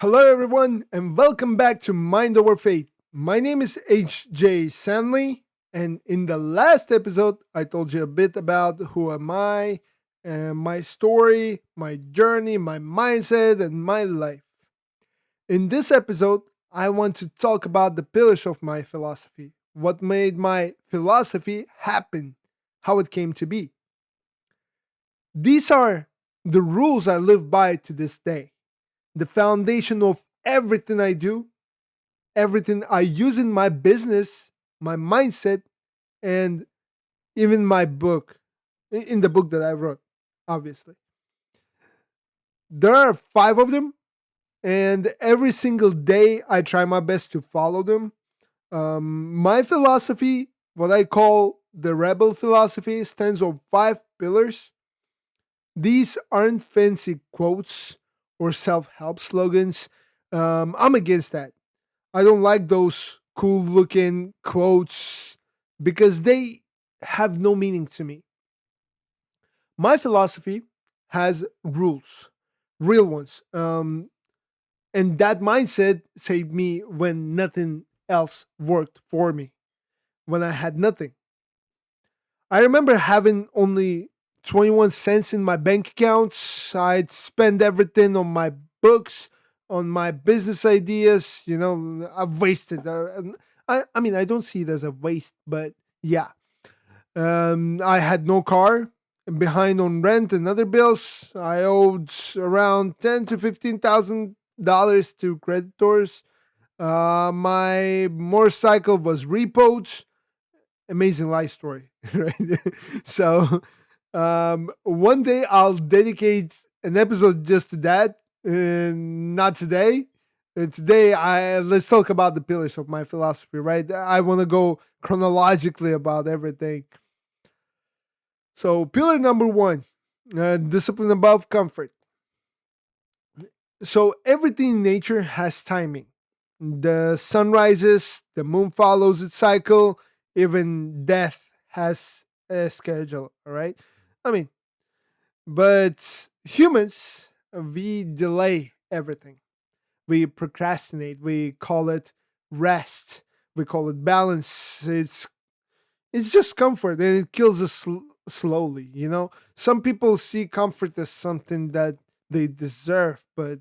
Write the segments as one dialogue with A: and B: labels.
A: Hello, everyone, and welcome back to Mind Over Fate. My name is HJ Sanli, and in the last episode, I told you a bit about who am I, and my story, my journey, my mindset, and my life. In this episode, I want to talk about the pillars of my philosophy, what made my philosophy happen, how it came to be. These are the rules I live by to this day, the foundation of everything I do, everything I use in my business, my mindset, and even my book, in the book that I wrote, obviously. There are five of them, and every single day I try my best to follow them. My philosophy, what I call the rebel philosophy, stands on five pillars. These aren't fancy quotes or self help slogans. I'm against that. I don't like those cool looking quotes because they have no meaning to me. My philosophy has rules, real ones. And that mindset saved me when nothing else worked for me, when I had nothing. I remember having only 21 cents in my bank accounts. I'd spend everything on my books, on my business ideas. I've wasted. I mean, I don't see it as a waste, but yeah. I had no car, behind on rent and other bills. I owed around $10,000 to $15,000 to creditors. My motorcycle was repoed. Amazing life story, right? So, one day I'll dedicate an episode just to that. Not today. Today, I let's talk about the pillars of my philosophy. Right? I want to go chronologically about everything. So, pillar number one, discipline above comfort. So, everything in nature has timing. The sun rises, the moon follows its cycle, even death has a schedule, all right? I mean, but humans, we delay everything. We procrastinate, we call it rest, we call it balance. It's just comfort and it kills us slowly. Some people see comfort as something that they deserve, but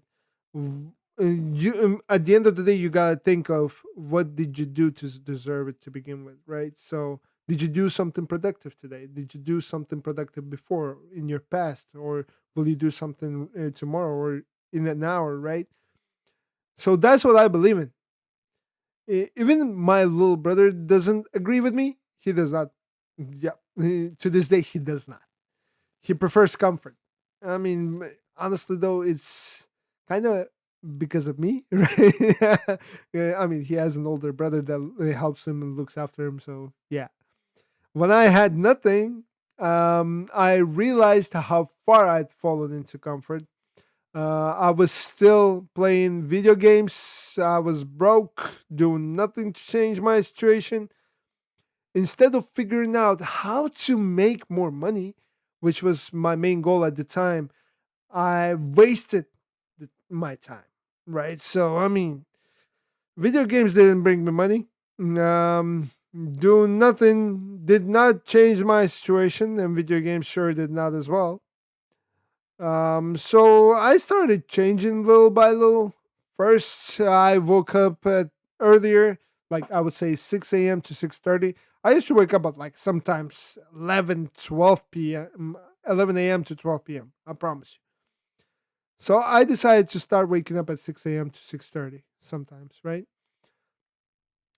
A: at the end of the day you gotta think of what did you do to deserve it to begin with, right? So did you do something productive today? Did you do something productive before in your past, or will you do something tomorrow or in an hour, right? So that's what I believe in. Even my little brother doesn't agree with me. He does not. Yeah, to this day he does not. He prefers comfort. I mean, honestly though, it's kind of because of me, right? Yeah, I mean, he has an older brother that helps him and looks after him. So yeah, when I had nothing, I realized how far I'd fallen into comfort. I was still playing video games. I was broke, doing nothing to change my situation. Instead of figuring out how to make more money, which was my main goal at the time, I wasted my time. Right. So, I mean, video games didn't bring me money. Um, Doing nothing did not change my situation, and video games sure did not as well. So I started changing little by little. First, I woke up at earlier, like I would say 6 a.m. to 6:30. I used to wake up at like sometimes 11, 12 p.m., 11 a.m. to 12 p.m. I promise you. So I decided to start waking up at 6 a.m. to 6:30 sometimes, right?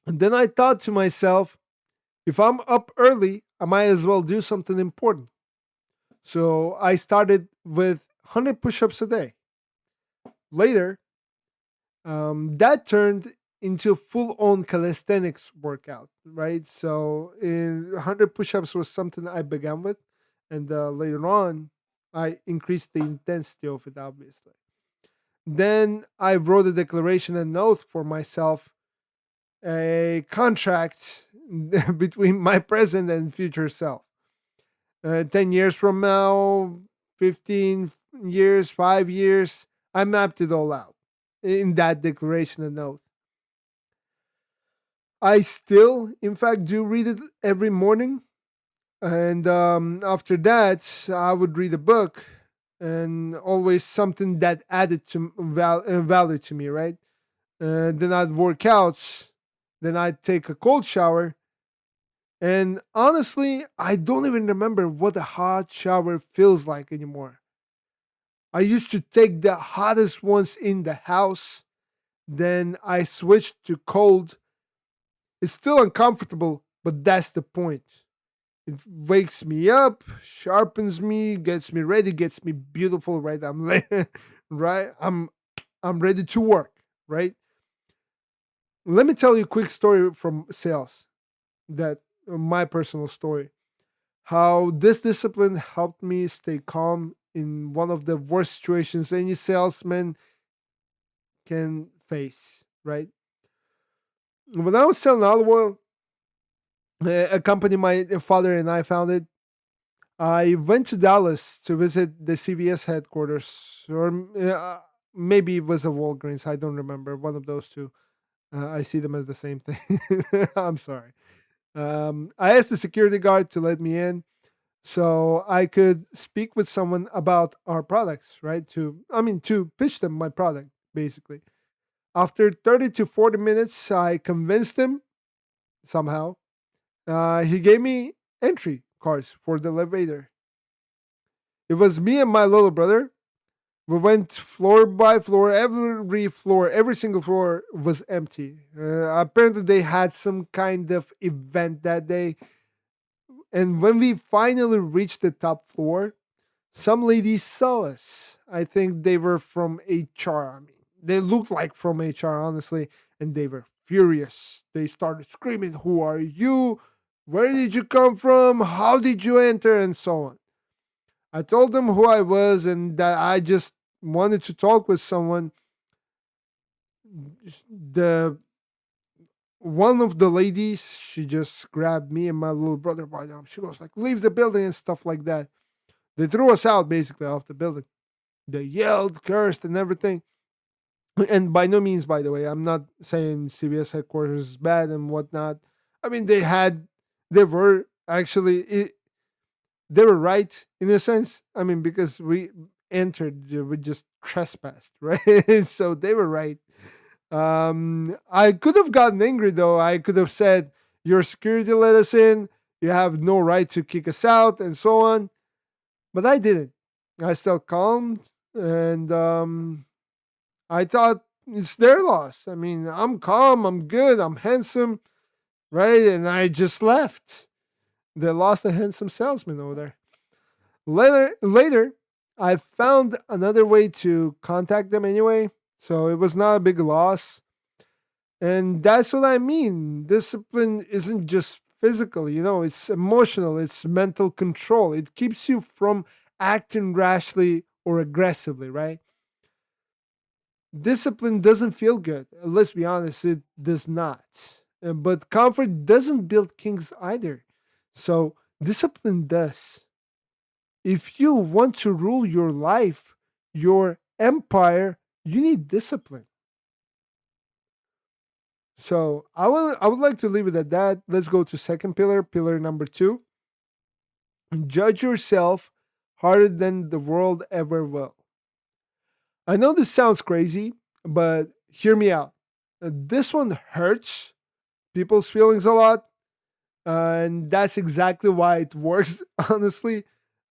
A: And then I thought to myself, if I'm up early, I might as well do something important. So I started with 100 push-ups a day. Later, that turned into full on calisthenics workout, right? So, 100 push ups was something I began with, and later on, I increased the intensity of it, obviously. Then I wrote a declaration and oath for myself, a contract between my present and future self. 10 years from now, 15 years, 5 years, I mapped it all out. in that declaration and oath. I still, in fact, do read it every morning. And after that, I would read a book and always something that added to value to me, right? Then I'd work out. Then I'd take a cold shower. And honestly, I don't even remember what a hot shower feels like anymore. I used to take the hottest ones in the house. Then I switched to cold. It's still uncomfortable, but that's the point. It wakes me up, sharpens me, gets me ready, gets me beautiful. Right, right. I'm ready to work. Right. Let me tell you a quick story from sales. That my personal story. How this discipline helped me stay calm in one of the worst situations any salesman can face. Right. When I was selling olive oil, a company my father and I founded, I went to Dallas to visit the CVS headquarters, or maybe it was a Walgreens. I don't remember. One of those two. I see them as the same thing. I'm sorry. I asked the security guard to let me in so I could speak with someone about our products, right? To pitch them my product, basically. After 30 to 40 minutes, I convinced him somehow. He gave me entry cards for the elevator. It was me and my little brother. We went floor by floor. Every single floor was empty. Apparently, they had some kind of event that day. And when we finally reached the top floor, some ladies saw us. I think they were from HR. I mean, they looked like from HR, honestly, and they were furious. They started screaming, "Who are you? Where did you come from? How did you enter?" And so on. I told them who I was and that I just wanted to talk with someone. The one of the ladies, she just grabbed me and my little brother by the arm. She goes like, "Leave the building," and stuff like that. They threw us out basically off the building. They yelled, cursed, and everything. And by no means, by the way, I'm not saying CBS headquarters is bad and whatnot. I mean, they were actually, they were right in a sense. I mean, because we entered, we just trespassed, right? So they were right. I could have gotten angry though. I could have said, "Your security let us in. You have no right to kick us out," and so on. But I didn't. I still calmed, and I thought it's their loss. I mean, I'm calm, I'm good, I'm handsome, right? And I just left. They lost a handsome salesman over there. Later, I found another way to contact them anyway, so it was not a big loss. And that's what I mean. Discipline isn't just physical, it's emotional, it's mental control. It keeps you from acting rashly or aggressively, right? Discipline doesn't feel good. Let's be honest, it does not. But comfort doesn't build kings either. So discipline does. If you want to rule your life, your empire, you need discipline. So I would like to leave it at that. Let's go to second pillar, pillar number 2. Judge yourself harder than the world ever will. I know this sounds crazy, but hear me out. This one hurts people's feelings a lot, and that's exactly why it works, honestly.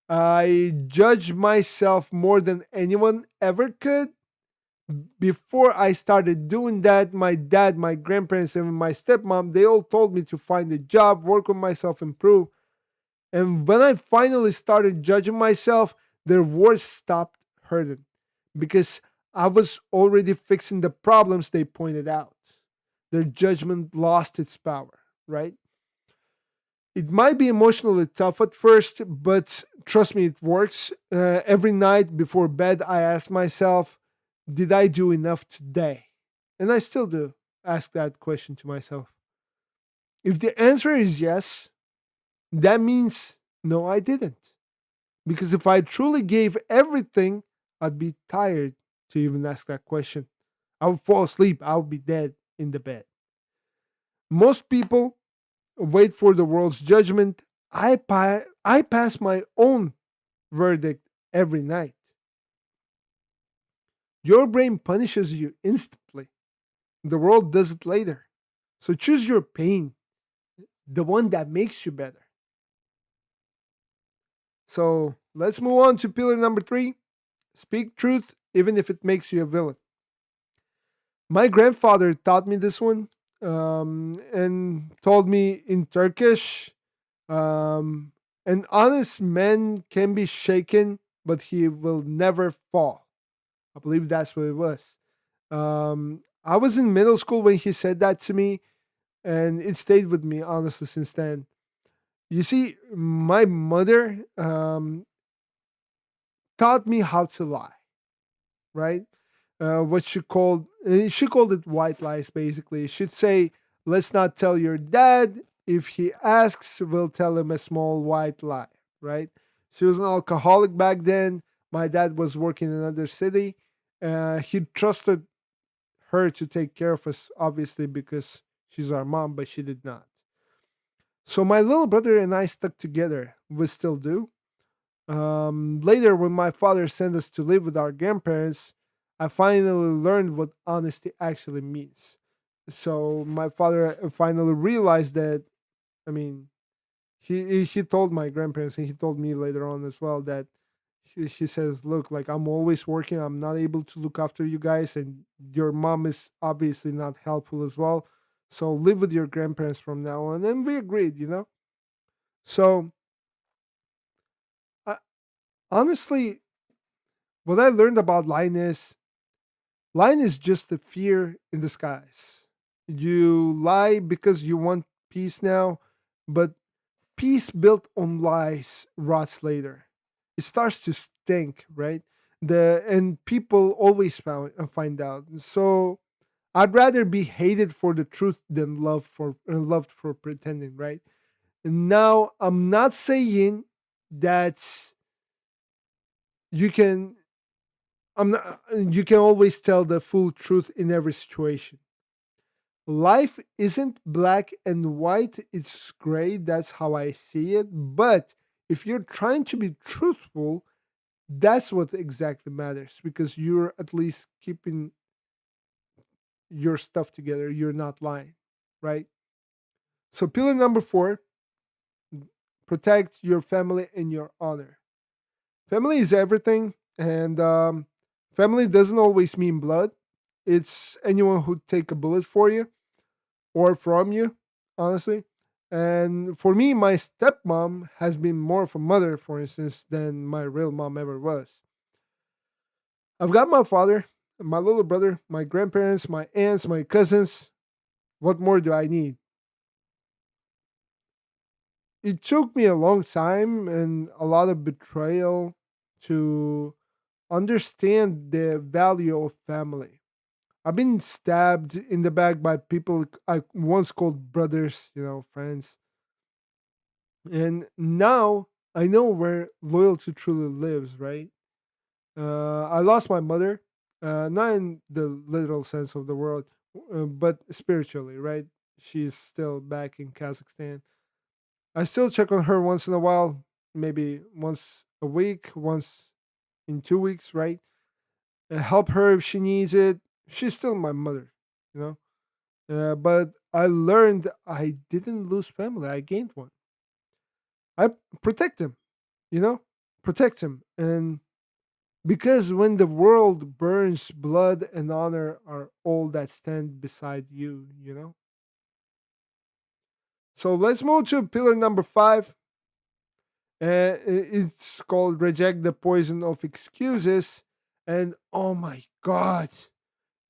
A: I judge myself more than anyone ever could. Before I started doing that, my dad, my grandparents, and my stepmom, they all told me to find a job, work on myself, improve. And when I finally started judging myself, their words stopped hurting because I was already fixing the problems they pointed out. Their judgment lost its power, right? It might be emotionally tough at first, but trust me, it works. Every night before bed, I ask myself, did I do enough today? And I still do ask that question to myself. If the answer is yes, that means no, I didn't. Because if I truly gave everything, I'd be tired to even ask that question. I would fall asleep. I would be dead in the bed. Most people wait for the world's judgment. I pass my own verdict every night. Your brain punishes you instantly. The world does it later. So choose your pain, the one that makes you better. So let's move on to pillar number three: speak truth, even if it makes you a villain. My grandfather taught me this one, and told me in Turkish, um, an honest man can be shaken, but he will never fall. I believe that's what it was. I was in middle school when he said that to me, and it stayed with me honestly since then. You see, my mother taught me how to lie, right? What she called it white lies. Basically, she'd say, "Let's not tell your dad. If he asks, we'll tell him a small white lie." Right? She was an alcoholic back then. My dad was working in another city. He trusted her to take care of us, obviously because she's our mom, but she did not. So my little brother and I stuck together. We still do. Later, when my father sent us to live with our grandparents, I finally learned what honesty actually means. So my father finally realized that. I mean, he told my grandparents, and he told me later on as well, that he says, "Look, like, I'm always working. I'm not able to look after you guys, and your mom is obviously not helpful as well. So live with your grandparents from now on." And we agreed. So uh, honestly, what I learned about lying is just the fear in disguise. You lie because you want peace now, but peace built on lies rots later. It starts to stink, right? And people always find out. So I'd rather be hated for the truth than loved for pretending, right? And now I'm not saying that you can I'm not you can always tell the full truth in every situation. Life isn't black and white, it's gray. That's how I see it. But if you're trying to be truthful, that's what exactly matters, because you're at least keeping your stuff together. You're not lying, right? So, pillar number four: protect your family and your honor. Family is everything, and family doesn't always mean blood. It's anyone who take a bullet for you or from you, honestly. And for me, my stepmom has been more of a mother, for instance, than my real mom ever was. I've got my father, my little brother, my grandparents, my aunts, my cousins. What more do I need? It took me a long time and a lot of betrayal to understand the value of family. I've been stabbed in the back by people I once called brothers, friends. And now I know where loyalty truly lives, right? I lost my mother, not in the literal sense of the word, but spiritually, right? She's still back in Kazakhstan. I still check on her once in a while, maybe once a week, once in 2 weeks, right? Help her if she needs it. She's still my mother, you know? But I learned I didn't lose family, I gained one. I protect him, you know? Protect him. And because when the world burns, blood and honor are all that stand beside you. So let's move to pillar number five. It's called reject the poison of excuses. And oh my God,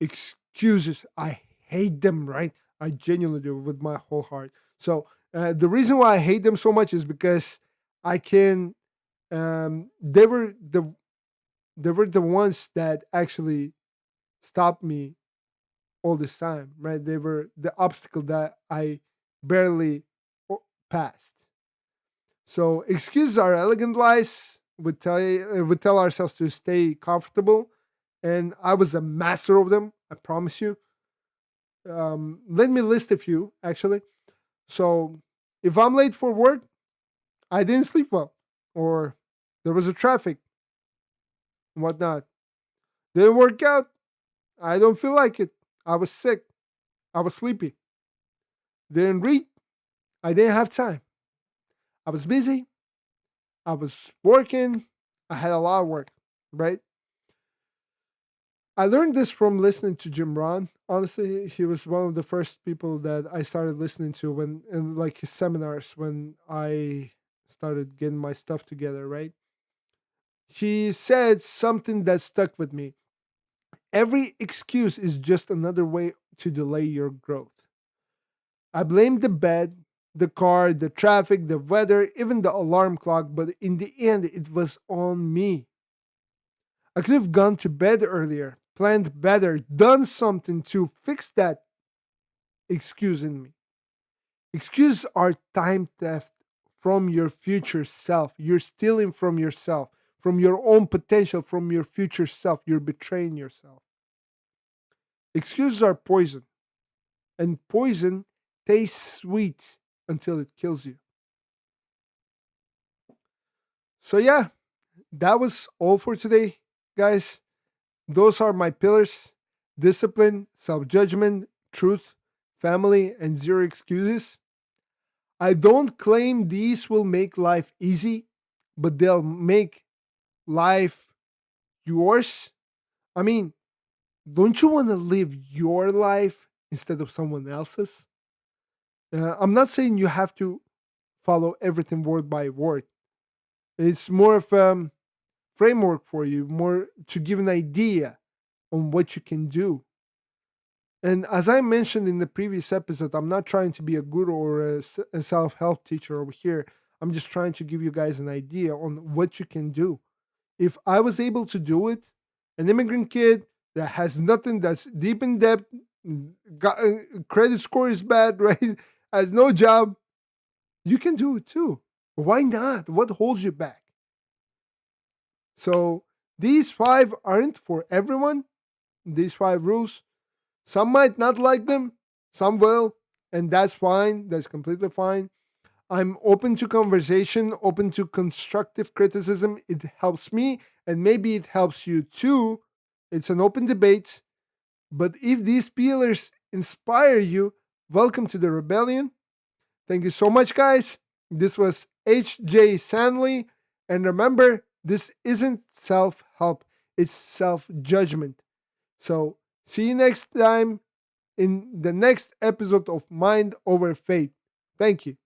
A: excuses. I hate them, right? I genuinely do with my whole heart. So the reason why I hate them so much is because I can. They were the ones that actually stopped me all this time, right? They were the obstacle that I barely passed. So excuses are elegant lies. We tell ourselves to stay comfortable, and I was a master of them. I promise you. Let me list a few, actually. So, if I'm late for work, I didn't sleep well, or there was a traffic and whatnot. Didn't work out. I don't feel like it. I was sick. I was sleepy. Didn't read. I didn't have time. I was busy. I was working. I had a lot of work, right? I learned this from listening to Jim Rohn. Honestly, he was one of the first people that I started listening to when, in like his seminars, when I started getting my stuff together, right? He said something that stuck with me. Every excuse is just another way to delay your growth. I blamed the bed, the car, the traffic, the weather, even the alarm clock, but in the end, it was on me. I could have gone to bed earlier, planned better, done something to fix that excuse in me. Excuses are time theft from your future self. You're stealing from yourself, from your own potential, from your future self. You're betraying yourself. Excuses are poison, and poison tastes sweet until it kills you. So, yeah, that was all for today, guys. Those are my pillars: discipline, self judgment, truth, family, and zero excuses. I don't claim these will make life easy, but they'll make life yours. I mean, don't you want to live your life instead of someone else's? I'm not saying you have to follow everything word by word. It's more of a framework for you, more to give an idea on what you can do. And as I mentioned in the previous episode, I'm not trying to be a guru or a self help teacher over here. I'm just trying to give you guys an idea on what you can do. If I was able to do it, an immigrant kid that has nothing, that's deep in debt, got, credit score is bad, right? Has no job, you can do it too. Why not? What holds you back? So these five aren't for everyone. These five rules. Some might not like them, some will, and that's fine. That's completely fine. I'm open to conversation, open to constructive criticism. It helps me, and maybe it helps you too. It's an open debate. But if these pillars inspire you, welcome to the rebellion. Thank you so much, guys. This was H.J. Sanli. And remember, this isn't self help, it's self judgment. So, see you next time in the next episode of Mind Over Faith. Thank you.